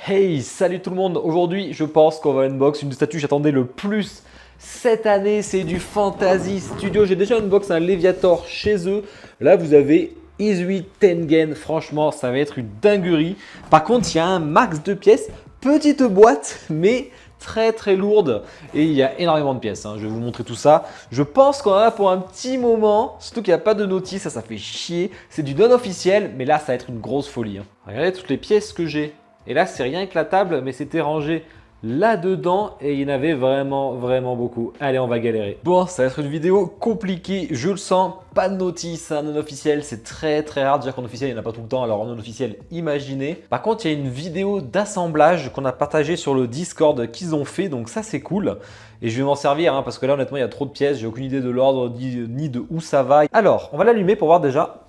Hey, salut tout le monde. Aujourd'hui, je pense qu'on va unbox une statue que j'attendais le plus cette année. C'est du Fantasy Studio. J'ai déjà unbox un Léviator chez eux. Là, vous avez Izui Tengen. Franchement, ça va être une dinguerie. Par contre, il y a un max de pièces. Petite boîte, mais très lourde. Et il y a énormément de pièces. Je vais vous montrer tout ça. Je pense qu'on en a pour un petit moment. Surtout qu'il n'y a pas de notice. Ça fait chier. C'est du non officiel. Mais là, ça va être une grosse folie. Regardez toutes les pièces que j'ai. Et là, c'est rien que la table, mais c'était rangé là-dedans et il y en avait vraiment beaucoup. Allez, on va galérer. Bon, ça va être une vidéo compliquée, je le sens. Pas de notice, non officiel, c'est très rare. Déjà qu'en officiel, il n'y en a pas tout le temps, alors en non officiel, imaginez. Par contre, il y a une vidéo d'assemblage qu'on a partagée sur le Discord qu'ils ont fait, donc ça, c'est cool. Et je vais m'en servir, parce que là, honnêtement, il y a trop de pièces, j'ai aucune idée de l'ordre ni de où ça va. Alors, on va l'allumer pour voir déjà.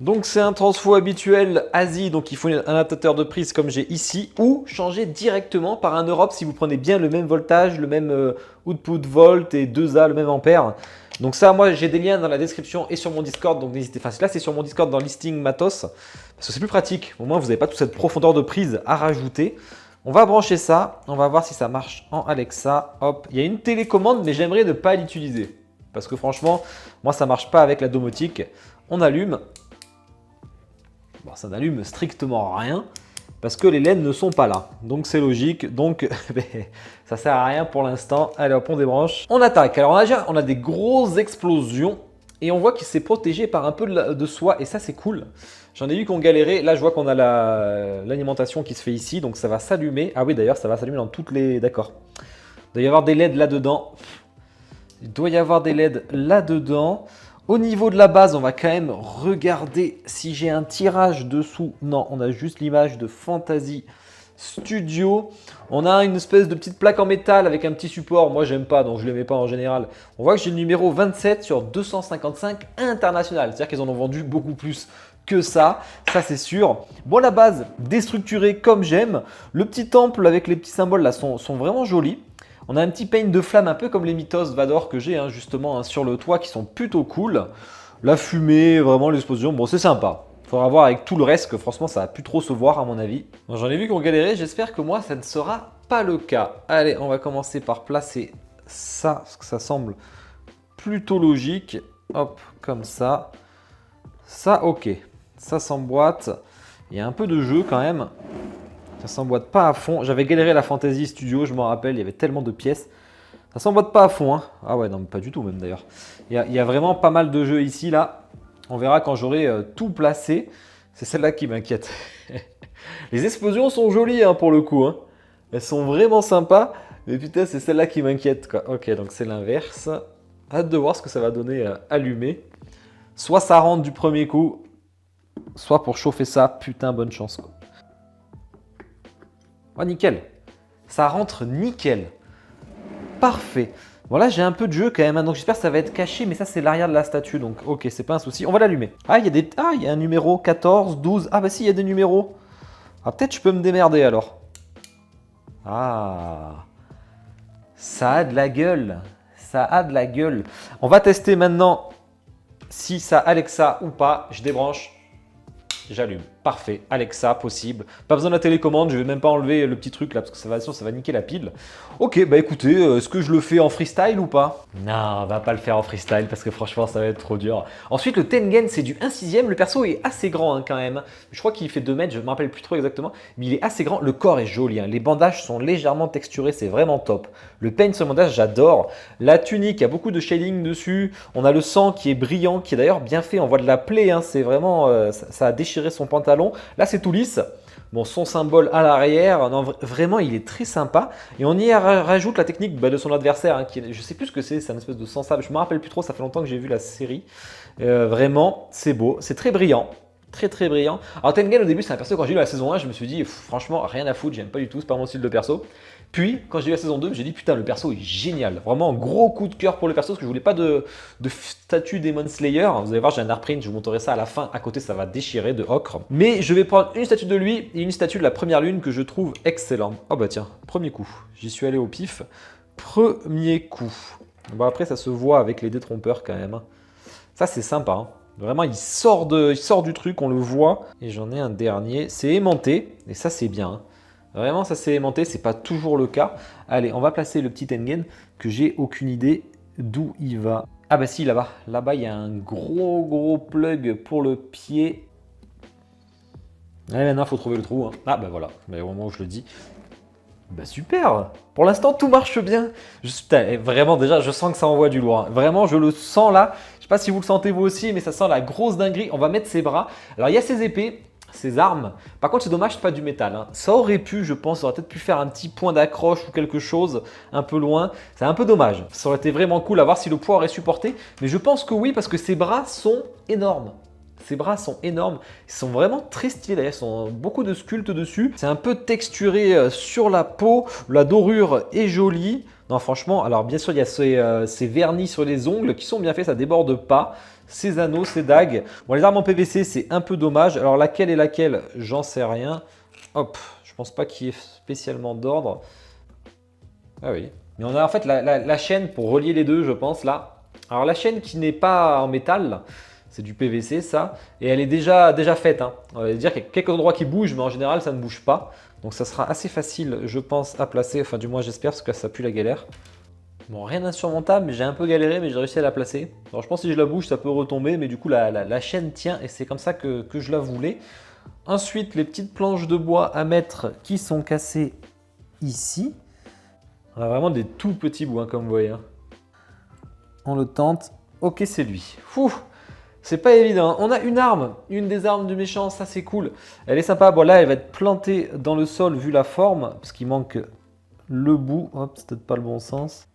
Donc c'est un transfo habituel Asie, donc il faut un adaptateur de prise comme j'ai ici, ou changer directement par un Europe si vous prenez bien le même voltage, le même output volt et 2A, le même ampère. Donc ça, moi j'ai des liens dans la description et sur mon Discord, donc n'hésitez pas. Enfin, là c'est sur mon Discord dans listing matos, parce que c'est plus pratique. Au moins vous n'avez pas toute cette profondeur de prise à rajouter. On va brancher ça, on va voir si ça marche en Alexa. Hop, il y a une télécommande, mais j'aimerais ne pas l'utiliser. Parce que franchement, moi ça marche pas avec la domotique. On allume. Bon, ça n'allume strictement rien parce que les LED ne sont pas là. Donc c'est logique. Donc ça sert à rien pour l'instant. Allez hop, on débranche. On attaque. Alors on a des grosses explosions et on voit qu'il s'est protégé par un peu de soie et ça c'est cool. J'en ai eu qu'on galérait. Là je vois qu'on a l'alimentation qui se fait ici. Donc ça va s'allumer. Ah oui d'ailleurs ça va s'allumer dans toutes les... D'accord. Il doit y avoir des LED là-dedans. Il doit y avoir des LED là-dedans. Au niveau de la base, on va quand même regarder si j'ai un tirage dessous. Non, on a juste l'image de Fantasy Studio. On a une espèce de petite plaque en métal avec un petit support. Moi, j'aime pas, donc je ne le mets pas en général. On voit que j'ai le numéro 27 sur 255 international. C'est-à-dire qu'ils en ont vendu beaucoup plus que ça c'est sûr. Bon, la base déstructurée comme j'aime. Le petit temple avec les petits symboles là sont vraiment jolis. On a un petit paint de flamme un peu comme les Mythos Vador que j'ai justement sur le toit qui sont plutôt cool. La fumée, vraiment l'explosion, bon c'est sympa. Il faudra voir avec tout le reste que franchement ça va plus trop se voir à mon avis. J'en ai vu qu'on galérait, j'espère que moi ça ne sera pas le cas. Allez, on va commencer par placer ça, parce que ça semble plutôt logique. Hop, comme ça. Ça, ok. Ça s'emboîte. Il y a un peu de jeu quand même. Ça s'emboîte pas à fond. J'avais galéré la Fantasy Studio, je m'en rappelle, il y avait tellement de pièces. Ça s'emboîte pas à fond. Ah ouais, non, pas du tout même d'ailleurs. Il y a vraiment pas mal de jeux ici, là. On verra quand j'aurai tout placé. C'est celle-là qui m'inquiète. Les explosions sont jolies pour le coup. Elles sont vraiment sympas. Mais putain, c'est celle-là qui m'inquiète, quoi. Ok, donc c'est l'inverse. Hâte de voir ce que ça va donner allumé. Soit ça rentre du premier coup, soit pour chauffer ça, putain, bonne chance, quoi. Oh, nickel. Ça rentre nickel. Parfait. Bon, là, j'ai un peu de jeu quand même. Donc, j'espère que ça va être caché. Mais ça, c'est l'arrière de la statue. Donc, ok, c'est pas un souci. On va l'allumer. Ah, il y a un numéro 14, 12. Ah, bah si, il y a des numéros. Ah, peut-être je peux me démerder alors. Ah. Ça a de la gueule. Ça a de la gueule. On va tester maintenant si ça Alexa ou pas. Je débranche. J'allume. Parfait. Alexa, possible. Pas besoin de la télécommande. Je vais même pas enlever le petit truc là parce que ça va niquer la pile. Ok, bah écoutez, est-ce que je le fais en freestyle ou pas? Non, on va pas le faire en freestyle parce que franchement, ça va être trop dur. Ensuite, le Tengen, c'est du 1/6. Le perso est assez grand quand même. Je crois qu'il fait 2 mètres. Je me rappelle plus trop exactement. Mais il est assez grand. Le corps est joli. Les bandages sont légèrement texturés. C'est vraiment top. Le paint sur le bandage, j'adore. La tunique, il y a beaucoup de shading dessus. On a le sang qui est brillant, qui est d'ailleurs bien fait. On voit de la plaie. C'est vraiment... ça a déchiré son pantalon. Là, c'est tout lisse. Bon, son symbole à l'arrière, non, vraiment, il est très sympa. Et on y rajoute la technique de son adversaire, qui est, je sais plus ce que c'est un espèce de sang sable. Je me rappelle plus trop, ça fait longtemps que j'ai vu la série. Vraiment, c'est beau, c'est très brillant. Très brillant. Alors Tengen au début c'est un perso, quand j'ai eu la saison 1 je me suis dit franchement rien à foutre, j'aime pas du tout, c'est pas mon style de perso. Puis quand j'ai eu la saison 2 j'ai dit putain le perso est génial, vraiment un gros coup de cœur pour le perso parce que je voulais pas de statue Demon Slayer. Vous allez voir j'ai un art print, je vous montrerai ça à la fin, à côté ça va déchirer de ocre. Mais je vais prendre une statue de lui et une statue de la première lune que je trouve excellente. Oh bah tiens, premier coup, j'y suis allé au pif, premier coup. Bon après ça se voit avec les détrompeurs quand même. Ça c'est sympa. Vraiment, il sort du truc, on le voit. Et j'en ai un dernier. C'est aimanté. Et ça, c'est bien. Hein. Vraiment, ça c'est aimanté. C'est pas toujours le cas. Allez, on va placer le petit Engen que j'ai aucune idée d'où il va. Ah bah si, là-bas. Là-bas, il y a un gros plug pour le pied. Allez, maintenant, il faut trouver le trou. Hein. Ah bah voilà. Mais au moment où je le dis. Bah super. Pour l'instant, tout marche bien. Putain, vraiment, déjà, je sens que ça envoie du lourd. Hein. Vraiment, je le sens là. Je sais pas si vous le sentez vous aussi, mais ça sent la grosse dinguerie. On va mettre ses bras. Alors, il y a ses épées, ses armes. Par contre, c'est dommage, c'est pas du métal. Hein. Ça aurait pu, je pense, ça aurait peut-être pu faire un petit point d'accroche ou quelque chose un peu loin. C'est un peu dommage. Ça aurait été vraiment cool à voir si le poids aurait supporté. Mais je pense que oui, parce que ses bras sont énormes. Ses bras sont énormes, ils sont vraiment très stylés d'ailleurs, ils ont beaucoup de sculptes dessus. C'est un peu texturé sur la peau, la dorure est jolie. Non franchement, alors bien sûr il y a ces vernis sur les ongles qui sont bien faits, ça déborde pas. Ces anneaux, ces dagues. Bon les armes en PVC c'est un peu dommage, alors laquelle est laquelle, j'en sais rien. Hop, je pense pas qu'il y ait spécialement d'ordre. Ah oui, mais on a en fait la chaîne pour relier les deux je pense là. Alors la chaîne qui n'est pas en métal, c'est du PVC ça, et elle est déjà faite. Hein. On va dire qu'il y a quelques endroits qui bougent, mais en général ça ne bouge pas. Donc ça sera assez facile, je pense, à placer. Enfin du moins j'espère, parce que ça pue la galère. Bon, rien d'insurmontable, mais j'ai un peu galéré, mais j'ai réussi à la placer. Alors je pense que si je la bouge, ça peut retomber, mais du coup la chaîne tient, et c'est comme ça que je la voulais. Ensuite, les petites planches de bois à mettre qui sont cassées ici. On a vraiment des tout petits bouts, hein, comme vous voyez. Hein. On le tente. Ok, c'est lui. Fou. C'est pas évident. On a une arme, une des armes du méchant, ça c'est cool. Elle est sympa. Bon là, elle va être plantée dans le sol vu la forme, parce qu'il manque le bout. Hop, c'est peut-être pas le bon sens.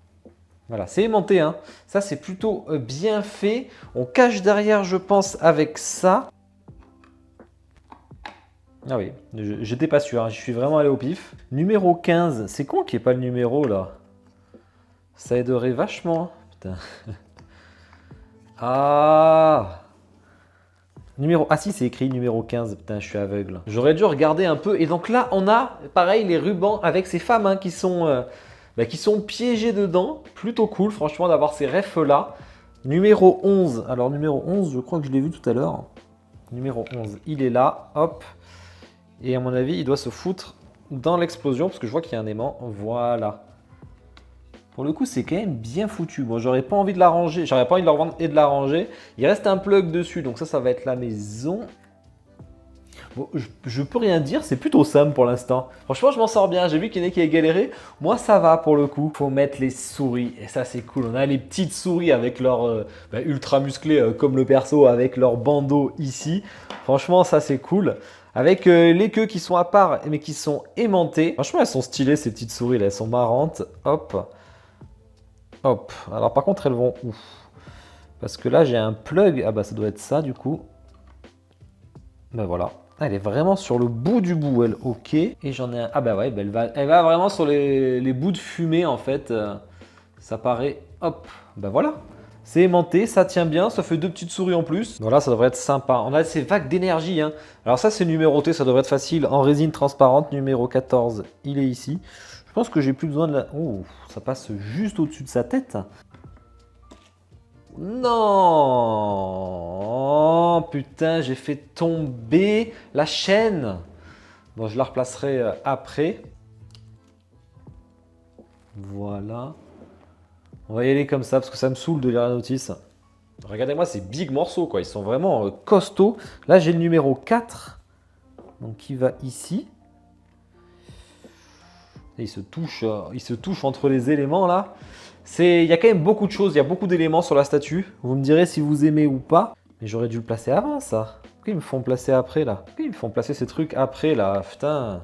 Voilà, c'est aimanté. Hein. Ça c'est plutôt bien fait. On cache derrière, je pense, avec ça. Ah oui, j'étais pas sûr. Hein. Je suis vraiment allé au pif. Numéro 15. C'est con qu'il n'y ait pas le numéro là. Ça aiderait vachement. Putain. Ah numéro... Ah si, c'est écrit numéro 15. Putain, je suis aveugle. J'aurais dû regarder un peu. Et donc là, on a, pareil, les rubans avec ces femmes hein, qui sont piégées dedans. Plutôt cool, franchement, d'avoir ces refs-là. Numéro 11. Alors, numéro 11, je crois que je l'ai vu tout à l'heure. Numéro 11, il est là. Hop. Et à mon avis, il doit se foutre dans l'explosion parce que je vois qu'il y a un aimant. Voilà. Pour le coup, c'est quand même bien foutu. Bon, j'aurais pas envie de la ranger. J'aurais pas envie de la revendre et de la ranger. Il reste un plug dessus, donc ça va être la maison. Bon, je peux rien dire, c'est plutôt simple pour l'instant. Franchement, je m'en sors bien. J'ai vu qu'il y en a qui avaient galéré. Moi, ça va pour le coup. Faut mettre les souris. Et ça, c'est cool. On a les petites souris avec leur ultra musclées comme le perso, avec leur bandeau ici. Franchement, ça, c'est cool. Avec les queues qui sont à part, mais qui sont aimantées. Franchement, elles sont stylées, ces petites souris là. Elles sont marrantes. Hop. Hop, alors par contre elles vont où? Parce que là j'ai un plug, ah bah ça doit être ça du coup. Ben voilà, elle est vraiment sur le bout du bout elle, ok. Et j'en ai un, ah bah ouais, elle va vraiment sur les bouts de fumée en fait. Ça paraît, hop, ben voilà. C'est aimanté, ça tient bien, ça fait deux petites souris en plus. Voilà, ça devrait être sympa. On a ces vagues d'énergie. Hein. Alors ça c'est numéroté, ça devrait être facile. En résine transparente, numéro 14, il est ici. Je pense que j'ai plus besoin de la... Oh, ça passe juste au-dessus de sa tête. Non, putain, j'ai fait tomber la chaîne. Bon, je la replacerai après. Voilà. On va y aller comme ça parce que ça me saoule de lire la notice. Regardez-moi ces big morceaux, quoi. Ils sont vraiment costauds. Là, j'ai le numéro 4. Donc, qui va ici. Et il se touche entre les éléments, là. Il y a quand même beaucoup de choses. Il y a beaucoup d'éléments sur la statue. Vous me direz si vous aimez ou pas. Mais j'aurais dû le placer avant, ça. Pourquoi ils me font placer après, là? Pourquoi ils me font placer ces trucs après, là? Putain.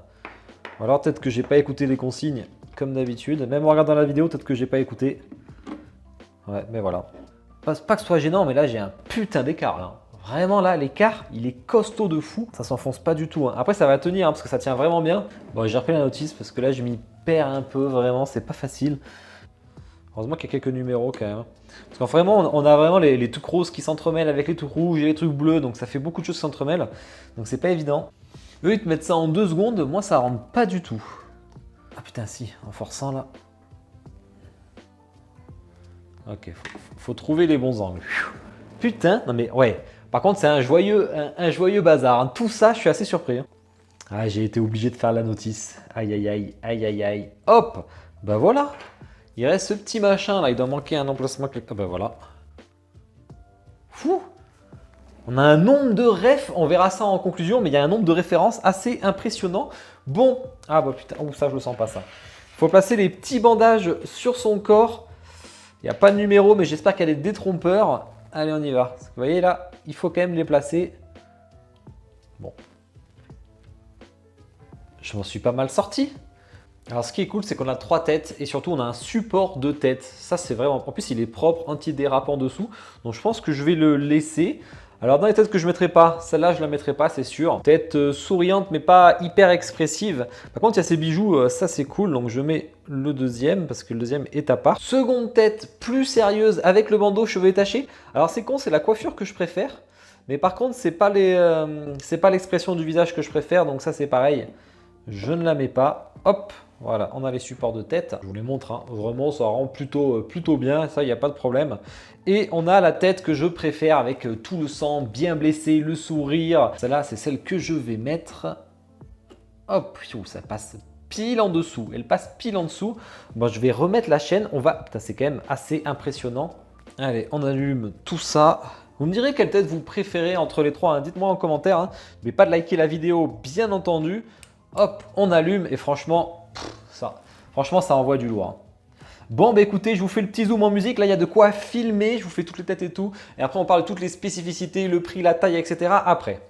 Ou alors, peut-être que j'ai pas écouté les consignes, comme d'habitude. Même en regardant la vidéo, peut-être que j'ai pas écouté. Ouais, mais voilà. Pas que ce soit gênant, mais là j'ai un putain d'écart là. Vraiment là, l'écart, il est costaud de fou. Ça s'enfonce pas du tout. Hein. Après, ça va tenir hein, parce que ça tient vraiment bien. Bon, j'ai repris la notice parce que là, je m'y perds un peu. Vraiment, c'est pas facile. Heureusement qu'il y a quelques numéros quand même. Hein. Parce qu'en vraiment, on a vraiment les trucs roses qui s'entremêlent avec les trucs rouges et les trucs bleus. Donc ça fait beaucoup de choses qui s'entremêlent. Donc c'est pas évident. Eux, ils te mettent ça en 2 secondes. Moi, ça rentre pas du tout. Ah putain, si, en forçant là. Ok, faut trouver les bons angles. Putain, non mais ouais, Par contre, c'est un joyeux bazar, hein. Tout ça, je suis assez surpris, hein. Ah, j'ai été obligé de faire la notice. Aïe, aïe, aïe, aïe, aïe, aïe. Hop, bah voilà. Il reste ce petit machin là, il doit manquer un emplacement. Ah bah voilà. Fou. On a un nombre de refs, on verra ça en conclusion, mais il y a un nombre de références assez impressionnant. Bon, ah bah putain, ça je le sens pas ça. Il faut placer les petits bandages sur son corps. Il n'y a pas de numéro, mais j'espère qu'il y a des détrompeurs. Allez, on y va. Vous voyez là, il faut quand même les placer. Bon. Je m'en suis pas mal sorti. Alors ce qui est cool, c'est qu'on a 3 têtes et surtout on a un support de tête. Ça c'est vraiment... En plus il est propre, anti-dérapant dessous. Donc je pense que je vais le laisser. Alors dans les têtes que je ne mettrai pas, celle-là je la mettrai pas, c'est sûr. Tête souriante mais pas hyper expressive. Par contre il y a ces bijoux, ça c'est cool. Donc je mets le deuxième parce que le deuxième est à part. Seconde tête plus sérieuse avec le bandeau cheveux détachés. Alors c'est con, c'est la coiffure que je préfère. Mais par contre c'est pas l'expression du visage que je préfère. Donc ça c'est pareil. Je ne la mets pas. Hop, voilà, on a les supports de tête. Je vous les montre, hein. Vraiment, ça rend plutôt bien. Ça, il n'y a pas de problème. Et on a la tête que je préfère avec tout le sang bien blessé, le sourire. Celle-là, c'est celle que je vais mettre. Hop, ça passe pile en dessous. Elle passe pile en dessous. Bon, je vais remettre la chaîne. On va... Putain, c'est quand même assez impressionnant. Allez, on allume tout ça. Vous me direz quelle tête vous préférez entre les trois, hein. Dites-moi en commentaire, hein. N'oubliez pas de liker la vidéo, bien entendu. Hop, on allume et franchement, ça envoie du lourd, hein. Bon, bah écoutez, je vous fais le petit zoom en musique. Là, il y a de quoi filmer. Je vous fais toutes les têtes et tout. Et après, on parle de toutes les spécificités, le prix, la taille, etc. après.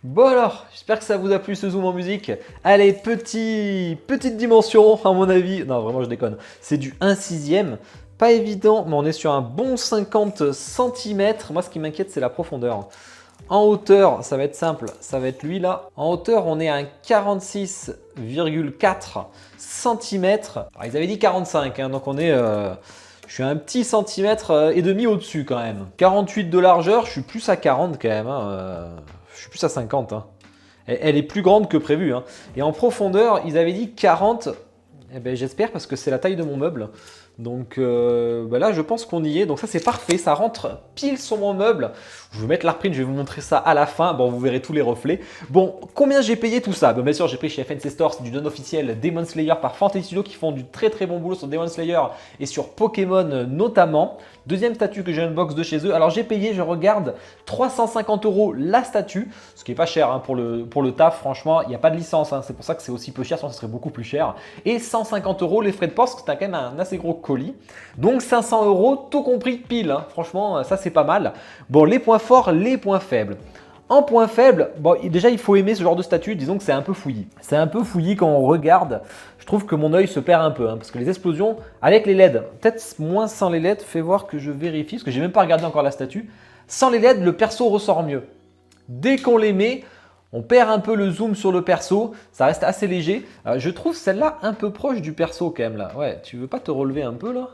Bon alors, j'espère que ça vous a plu ce zoom en musique. Allez, petite dimension à mon avis. Non, vraiment je déconne. C'est du 1/6. Pas évident, mais on est sur un bon 50 cm. Moi, ce qui m'inquiète, c'est la profondeur. En hauteur, ça va être simple. Ça va être lui là. En hauteur, on est à un 46,4 cm. Alors, ils avaient dit 45, hein, donc on est... je suis un petit centimètre et demi au-dessus quand même. 48 de largeur, je suis plus à 40 quand même, hein. Je suis plus à 50, hein. Elle est plus grande que prévu, hein. Et en profondeur, ils avaient dit 40. Eh ben, j'espère parce que c'est la taille de mon meuble. Donc bah là, je pense qu'on y est. Donc ça, c'est parfait. Ça rentre pile sur mon meuble. Je vais mettre la reprint. Je vais vous montrer ça à la fin. Bon, vous verrez tous les reflets. Bon, combien j'ai payé tout ça? Bien sûr, j'ai pris chez FNC Store. C'est du don officiel Demon Slayer par Fantasy Studio qui font du très bon boulot sur Demon Slayer et sur Pokémon notamment. Deuxième statue que j'ai unbox de chez eux. Alors j'ai payé, je regarde, 350 € la statue, ce qui est pas cher, hein, pour le taf. Franchement, il n'y a pas de licence, hein, c'est pour ça que c'est aussi peu cher, sinon ce serait beaucoup plus cher. Et 150 € les frais de port, parce que c'est quand même un assez gros colis. Donc 500 € tout compris pile, hein. Franchement, ça c'est pas mal. Bon, les points forts, les points faibles. En point faible, bon, déjà il faut aimer ce genre de statue, disons que c'est un peu fouillis. C'est un peu fouillis quand on regarde. Je trouve que mon œil se perd un peu, hein, parce que les explosions, avec les LED, peut-être moins sans les LED, fais voir que je vérifie, parce que j'ai même pas regardé encore la statue. Sans les LED, le perso ressort mieux. Dès qu'on les met, on perd un peu le zoom sur le perso, ça reste assez léger. Je trouve celle-là un peu proche du perso quand même là. Ouais, tu veux pas te relever un peu là?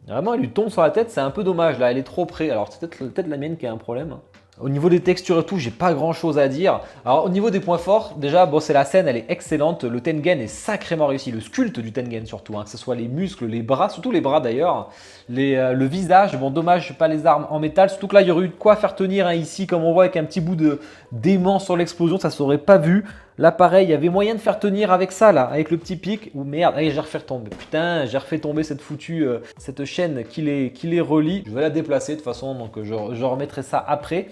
Vraiment, elle lui tombe sur la tête, c'est un peu dommage là, elle est trop près. Alors c'est peut-être la mienne qui a un problème. Au niveau des textures et tout, j'ai pas grand chose à dire. Alors au niveau des points forts, déjà, bon, c'est la scène, elle est excellente. Le Tengen est sacrément réussi. Le sculpte du Tengen surtout, hein, que ce soit les muscles, les bras, surtout les bras d'ailleurs. Le visage, bon, dommage, pas les armes en métal. Surtout que là, il y aurait eu de quoi faire tenir hein, ici, comme on voit, avec un petit bout de d'aimant sur l'explosion, ça s'aurait pas vu. Là, pareil, il y avait moyen de faire tenir avec ça, là, avec le petit pic. Ou merde, allez, j'ai refait tomber. Putain, j'ai refait tomber cette foutue, cette chaîne qui les relie. Je vais la déplacer de toute façon, donc je remettrai ça après.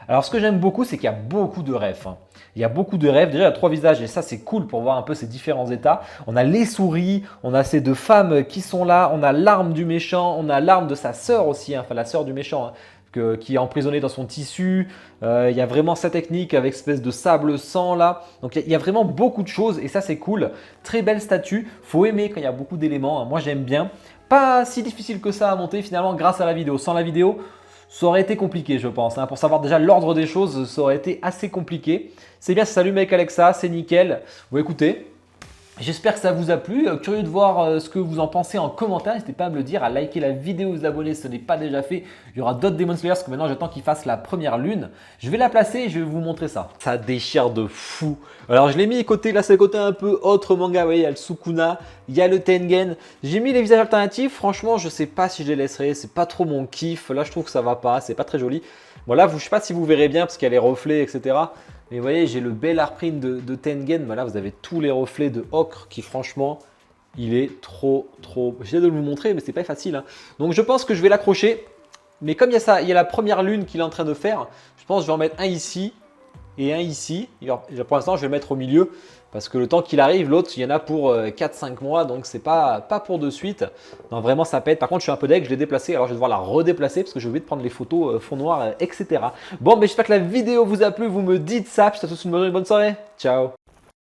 Alors, ce que j'aime beaucoup, c'est qu'il y a beaucoup de refs, hein. Il y a beaucoup de refs. Déjà, il y a 3 visages et ça, c'est cool pour voir un peu ces différents états. On a les souris, on a ces 2 femmes qui sont là, on a l'arme du méchant, on a l'arme de sa sœur aussi, hein, enfin la sœur du méchant, hein, qui est emprisonnée dans son tissu. Il y a vraiment sa technique avec espèce de sable sang là. Donc, il y a vraiment beaucoup de choses et ça, c'est cool. Très belle statue. Faut aimer quand il y a beaucoup d'éléments, hein. Moi, j'aime bien. Pas si difficile que ça à monter finalement grâce à la vidéo. Sans la vidéo, ça aurait été compliqué, je pense, hein. Pour savoir déjà l'ordre des choses, ça aurait été assez compliqué. C'est bien, ça s'allume avec Alexa, c'est nickel. Bon, écoutez, j'espère que ça vous a plu. Curieux de voir ce que vous en pensez en commentaire. N'hésitez pas à me le dire, à liker la vidéo, vous abonner si ce n'est pas déjà fait. Il y aura d'autres Demon Slayers parce que maintenant j'attends qu'ils fassent la première lune. Je vais la placer et je vais vous montrer ça. Ça déchire de fou. Alors je l'ai mis côté, là c'est le côté un peu autre manga. Vous voyez, il y a le Sukuna, il y a le Tengen. J'ai mis les visages alternatifs. Franchement, je ne sais pas si je les laisserai. C'est pas trop mon kiff. Là, je trouve que ça va pas. C'est pas très joli. Bon, là, je ne sais pas si vous verrez bien parce qu'il y a les reflets, etc. Mais vous voyez, j'ai le bel artprint de Tengen. Mais là, vous avez tous les reflets de Ocre qui, franchement, il est trop. J'essaie de vous montrer, mais c'est pas facile, hein. Donc, je pense que je vais l'accrocher. Mais comme il y a ça, il y a la première lune qu'il est en train de faire. Je pense que je vais en mettre un ici et un ici. Et pour l'instant, je vais le mettre au milieu. Parce que le temps qu'il arrive, l'autre, il y en a pour 4-5 mois. Donc, c'est pas pour de suite. Non, vraiment, ça pète. Par contre, je suis un peu deg, je l'ai déplacé. Alors, je vais devoir la redéplacer parce que j'ai oublié de prendre les photos fond noir, etc. Bon, mais j'espère que la vidéo vous a plu. Vous me dites ça. Puis, je te souhaite une bonne soirée. Ciao.